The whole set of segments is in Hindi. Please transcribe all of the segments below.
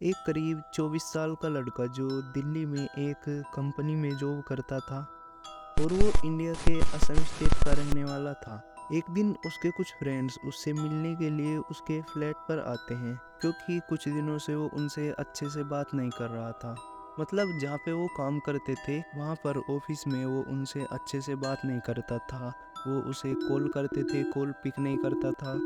एक करीब 24 साल का लड़का जो दिल्ली में एक कंपनी में जॉब करता था और वो इंडिया के असम स्टेट का रहने वाला था। एक दिन उसके कुछ फ्रेंड्स उससे मिलने के लिए उसके फ्लैट पर आते हैं क्योंकि कुछ दिनों से वो उनसे अच्छे से बात नहीं कर रहा था। मतलब जहाँ पे वो काम करते थे वहाँ पर ऑफिस में वो उनसे अच्छे से बात नहीं करता था। वो उसे कॉल करते थे, कॉल पिक नहीं करता था।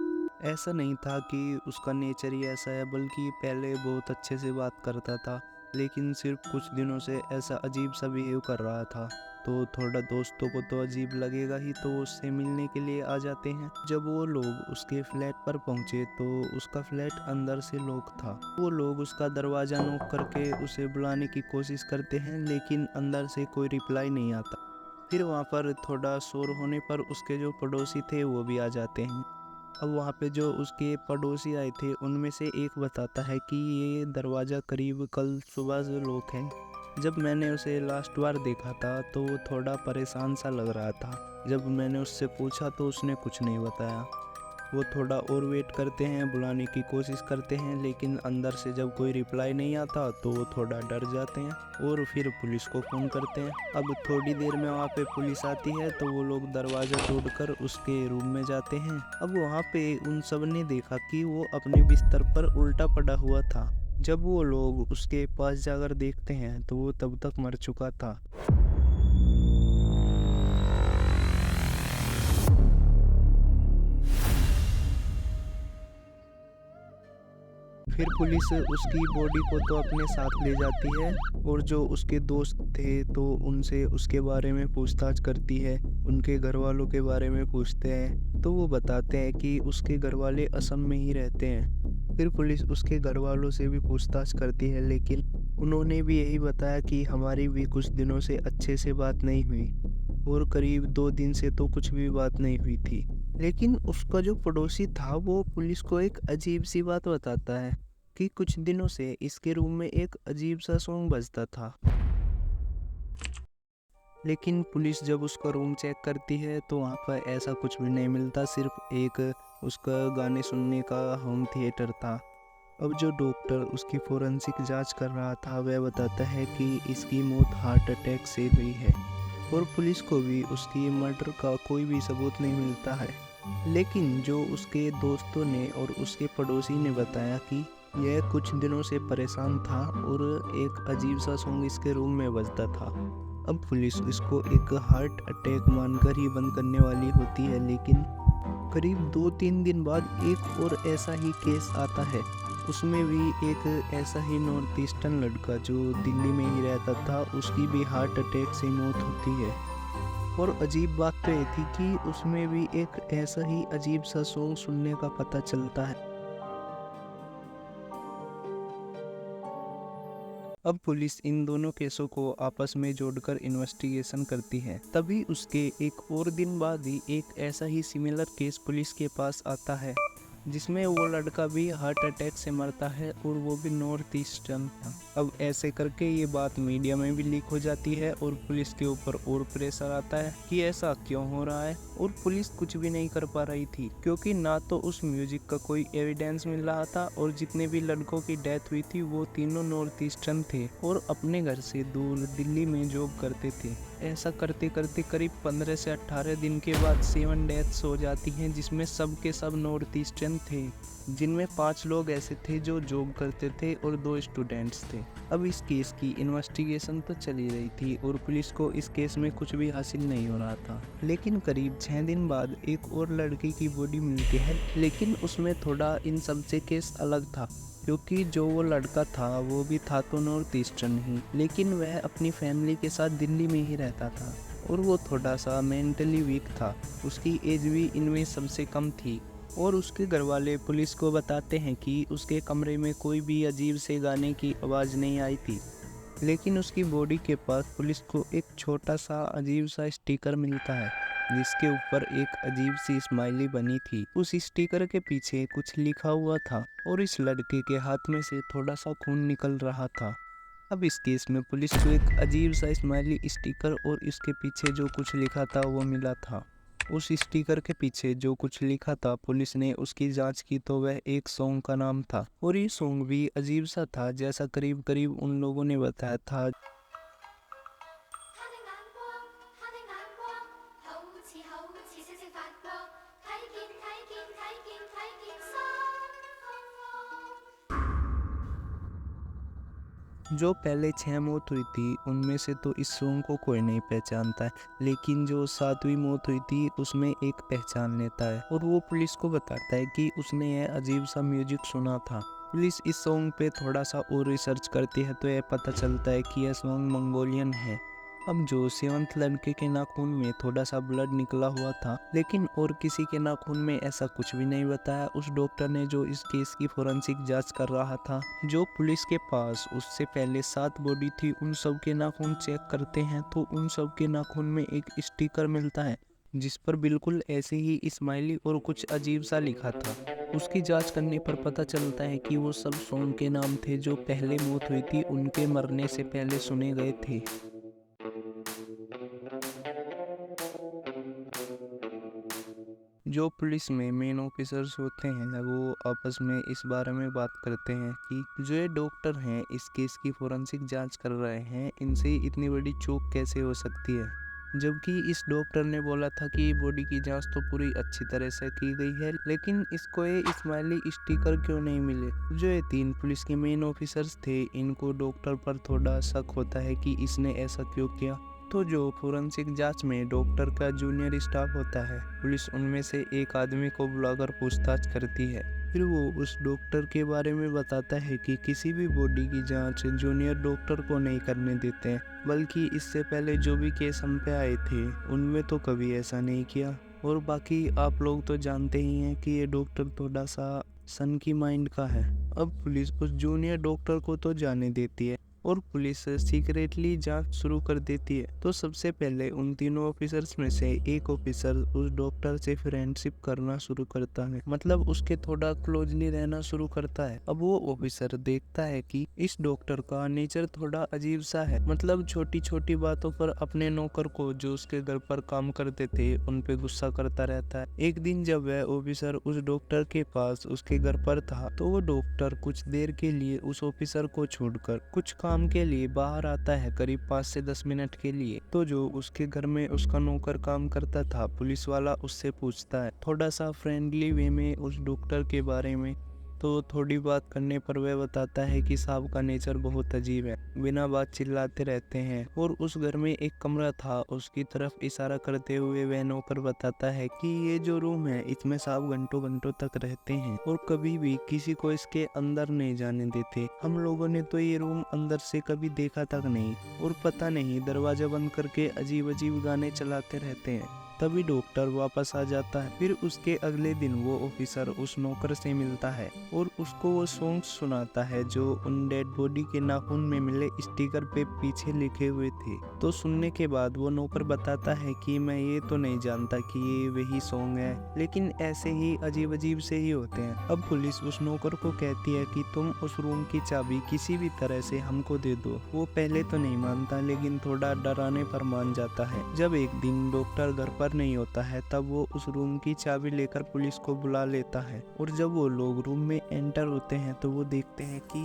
ऐसा नहीं था कि उसका नेचर ही ऐसा है, बल्कि पहले बहुत अच्छे से बात करता था, लेकिन सिर्फ कुछ दिनों से ऐसा अजीब सा बिहेव कर रहा था। तो थोड़ा दोस्तों को तो अजीब लगेगा ही, तो उससे मिलने के लिए आ जाते हैं। जब वो लोग उसके फ्लैट पर पहुंचे तो उसका फ्लैट अंदर से लॉक था। वो लोग उसका दरवाज़ा नॉक करके उसे बुलाने की कोशिश करते हैं, लेकिन अंदर से कोई रिप्लाई नहीं आता। फिर वहाँ पर थोड़ा शोर होने पर उसके जो पड़ोसी थे वो भी आ जाते हैं। अब वहाँ पे जो उसके पड़ोसी आए थे उनमें से एक बताता है कि ये दरवाज़ा करीब कल सुबह से लॉक है। जब मैंने उसे लास्ट बार देखा था तो वो थोड़ा परेशान सा लग रहा था। जब मैंने उससे पूछा तो उसने कुछ नहीं बताया। वो थोड़ा और वेट करते हैं, बुलाने की कोशिश करते हैं, लेकिन अंदर से जब कोई रिप्लाई नहीं आता तो वो थोड़ा डर जाते हैं और फिर पुलिस को फ़ोन करते हैं। अब थोड़ी देर में वहाँ पे पुलिस आती है तो वो लोग दरवाज़ा तोड़कर उसके रूम में जाते हैं। अब वहाँ पे उन सब ने देखा कि वो अपने बिस्तर पर उल्टा पड़ा हुआ था। जब वो लोग उसके पास जाकर देखते हैं तो वो तब तक मर चुका था। फिर पुलिस उसकी बॉडी को तो अपने साथ ले जाती है और जो उसके दोस्त थे तो उनसे उसके बारे में पूछताछ करती है, उनके घर वालों के बारे में पूछते हैं। तो वो बताते हैं कि उसके घर वाले असम में ही रहते हैं। फिर पुलिस उसके घर वालों से भी पूछताछ करती है, लेकिन उन्होंने भी यही बताया कि हमारी भी कुछ दिनों से अच्छे से बात नहीं हुई और करीब 2 दिन से तो कुछ भी बात नहीं हुई थी। लेकिन उसका जो पड़ोसी था वो पुलिस को एक अजीब सी बात बताता है कि कुछ दिनों से इसके रूम में एक अजीब सा सॉन्ग बजता था। लेकिन पुलिस जब उसका रूम चेक करती है तो वहाँ पर ऐसा कुछ भी नहीं मिलता, सिर्फ एक उसका गाने सुनने का होम थिएटर था। अब जो डॉक्टर उसकी फोरेंसिक जांच कर रहा था वह बताता है कि इसकी मौत हार्ट अटैक से हुई है और पुलिस को भी उसकी मर्डर का कोई भी सबूत नहीं मिलता है। लेकिन जो उसके दोस्तों ने और उसके पड़ोसी ने बताया कि यह कुछ दिनों से परेशान था और एक अजीब सा सॉन्ग इसके रूम में बजता था। अब पुलिस इसको एक हार्ट अटैक मानकर ही बंद करने वाली होती है, लेकिन करीब 2-3 दिन बाद एक और ऐसा ही केस आता है। उसमें भी एक ऐसा ही नॉर्थ ईस्टर्न लड़का जो दिल्ली में ही रहता था, उसकी भी हार्ट अटैक से मौत होती है। और अजीब बात तो ये थी कि उसमें भी एक ऐसा ही अजीब सा सॉन्ग सुनने का पता चलता है। अब पुलिस इन दोनों केसों को आपस में जोड़कर इन्वेस्टिगेशन करती है। तभी उसके एक और दिन बाद ही एक ऐसा ही सिमिलर केस पुलिस के पास आता है, जिसमें वो लड़का भी हार्ट अटैक से मरता है और वो भी नॉर्थ ईस्टर्न था। अब ऐसे करके ये बात मीडिया में भी लीक हो जाती है और पुलिस के ऊपर और प्रेशर आता है कि ऐसा क्यों हो रहा है। और पुलिस कुछ भी नहीं कर पा रही थी क्योंकि ना तो उस म्यूजिक का कोई एविडेंस मिल रहा था और जितने भी लड़कों की डेथ हुई थी वो तीनों नॉर्थ ईस्टर्न थे और अपने घर से दूर दिल्ली में जॉब करते थे। ऐसा करते करते करीब 15 से 18 दिन के बाद 7 डेथ्स हो जाती हैं, जिसमें सब के सब नॉर्थ ईस्टर्न थे, जिनमें 5 लोग ऐसे थे जो जॉब करते थे और 2 स्टूडेंट्स थे। अब इस केस की इन्वेस्टिगेशन तो चली रही थी और पुलिस को इस केस में कुछ भी हासिल नहीं हो रहा था। लेकिन करीब 6 दिन बाद एक और लड़की की बॉडी मिलती है, लेकिन उसमें थोड़ा इन सबसे केस अलग था क्योंकि जो वो लड़का था वो भी था तो नॉर्थ ईस्टर्न ही, लेकिन वह अपनी फैमिली के साथ दिल्ली में ही रहता था और वो थोड़ा सा मेंटली वीक था। उसकी एज भी इनमें सबसे कम थी और उसके घर वाले पुलिस को बताते हैं कि उसके कमरे में कोई भी अजीब से गाने की आवाज़ नहीं आई थी। लेकिन उसकी बॉडी के पास पुलिस को एक छोटा सा अजीब सा स्टिकर मिलता है जिसके ऊपर एक अजीब सी स्माइली बनी थी। उस स्टिकर के पीछे कुछ लिखा हुआ था और इस लड़के के हाथ में से थोड़ा सा खून निकल रहा था। अब इस केस में पुलिस को एक अजीब सा स्माइली स्टिकर और इसके पीछे जो कुछ लिखा था वो मिला था। उस स्टिकर के पीछे जो कुछ लिखा था, पुलिस ने उसकी जांच की तो वह एक सॉन्ग का नाम था और ये सॉन्ग भी अजीब सा था, जैसा करीब करीब उन लोगों ने बताया था। जो पहले 6 मौत हुई थी उनमें से तो इस सॉन्ग को कोई नहीं पहचानता है, लेकिन जो 7वीं मौत हुई थी उसमें एक पहचान लेता है और वो पुलिस को बताता है कि उसने यह अजीब सा म्यूजिक सुना था। पुलिस इस सॉन्ग पे थोड़ा सा और रिसर्च करती है तो यह पता चलता है कि यह सॉन्ग मंगोलियन है। अब जो 7th लड़के के नाखून में थोड़ा सा ब्लड निकला हुआ था, लेकिन और किसी के नाखून में ऐसा कुछ भी नहीं बताया उस डॉक्टर ने जो इस केस की फोरेंसिक जांच कर रहा था। जो पुलिस के पास उससे पहले 7 बॉडी थी, उन सब के नाखून चेक करते हैं तो उन सब के नाखून में एक स्टिकर मिलता है जिस पर बिल्कुल ऐसे ही स्माइली और कुछ अजीब सा लिखा था। उसकी जांच करने पर पता चलता है कि वो सब सॉन्ग के नाम थे जो पहले मौत हुई थी उनके मरने से पहले सुने गए थे। जो पुलिस में मेन ऑफिसर्स होते हैं वो आपस में इस बारे में बात करते हैं कि जो ये डॉक्टर हैं इस केस की फोरेंसिक जांच कर रहे हैं, इनसे इतनी बड़ी चूक कैसे हो सकती है, जबकि इस डॉक्टर ने बोला था कि बॉडी की जांच तो पूरी अच्छी तरह से की गई है, लेकिन इसको ये स्माइली स्टिकर क्यों नहीं मिले। जो ये 3 पुलिस के मेन ऑफिसर्स थे, इनको डॉक्टर पर थोड़ा शक होता है कि इसने ऐसा क्यों किया। तो जो फोरेंसिक जांच में डॉक्टर का जूनियर स्टाफ होता है, पुलिस उनमें से एक आदमी को बुलाकर पूछताछ करती है। फिर वो उस डॉक्टर के बारे में बताता है कि किसी भी बॉडी की जांच जूनियर डॉक्टर को नहीं करने देते हैं, बल्कि इससे पहले जो भी केस हम पे आए थे उनमें तो कभी ऐसा नहीं किया। और बाकी आप लोग तो जानते ही हैं कि ये डॉक्टर थोड़ा सा सन की माइंड का है। अब पुलिस उस जूनियर डॉक्टर को तो जाने देती है और पुलिस सीक्रेटली जांच शुरू कर देती है। तो सबसे पहले उन तीनों ऑफिसर्स में से एक ऑफिसर उस डॉक्टर से फ्रेंडशिप करना शुरू करता है, मतलब उसके थोड़ा क्लोजली रहना शुरू करता है। अब वो ऑफिसर देखता है कि इस डॉक्टर का नेचर थोड़ा अजीब सा है, मतलब छोटी छोटी बातों पर अपने नौकर को जो उसके घर पर काम करते थे उन पे गुस्सा करता रहता है। एक दिन जब वह ऑफिसर उस डॉक्टर के पास उसके घर पर था तो वो डॉक्टर कुछ देर के लिए उस ऑफिसर को छोड़कर कुछ काम के लिए बाहर आता है, करीब 5 से 10 मिनट के लिए। तो जो उसके घर में उसका नौकर काम करता था, पुलिस वाला उससे पूछता है थोड़ा सा फ्रेंडली वे में उस डॉक्टर के बारे में। तो थोड़ी बात करने पर वह बताता है कि साहब का नेचर बहुत अजीब है, बिना बात चिल्लाते रहते हैं। और उस घर में एक कमरा था, उसकी तरफ इशारा करते हुए वह नौकर बताता है कि ये जो रूम है इसमें साहब घंटों घंटों तक रहते हैं और कभी भी किसी को इसके अंदर नहीं जाने देते। हम लोगों ने तो ये रूम अंदर से कभी देखा तक नहीं और पता नहीं दरवाजा बंद करके अजीब अजीब गाने चलाते रहते हैं। तभी डॉक्टर वापस आ जाता है। फिर उसके अगले दिन वो ऑफिसर उस नौकर से मिलता है और उसको वो सॉन्ग सुनाता है जो उन डेड बॉडी के नाखून में मिले स्टिकर पे पीछे लिखे हुए थे। तो सुनने के बाद वो नौकर बताता है कि मैं ये तो नहीं जानता कि ये वही सॉन्ग है, लेकिन ऐसे ही अजीब अजीब से ही होते हैं। अब पुलिस उस नौकर को कहती है कि तुम उस रूम की चाबी किसी भी तरह से हमको दे दो। वो पहले तो नहीं मानता, लेकिन थोड़ा डराने पर मान जाता है। जब एक दिन डॉक्टर घर पर नहीं होता है तब वो उस रूम की चाबी लेकर पुलिस को बुला लेता है और जब वो लोग रूम में एंटर होते हैं तो वो देखते हैं कि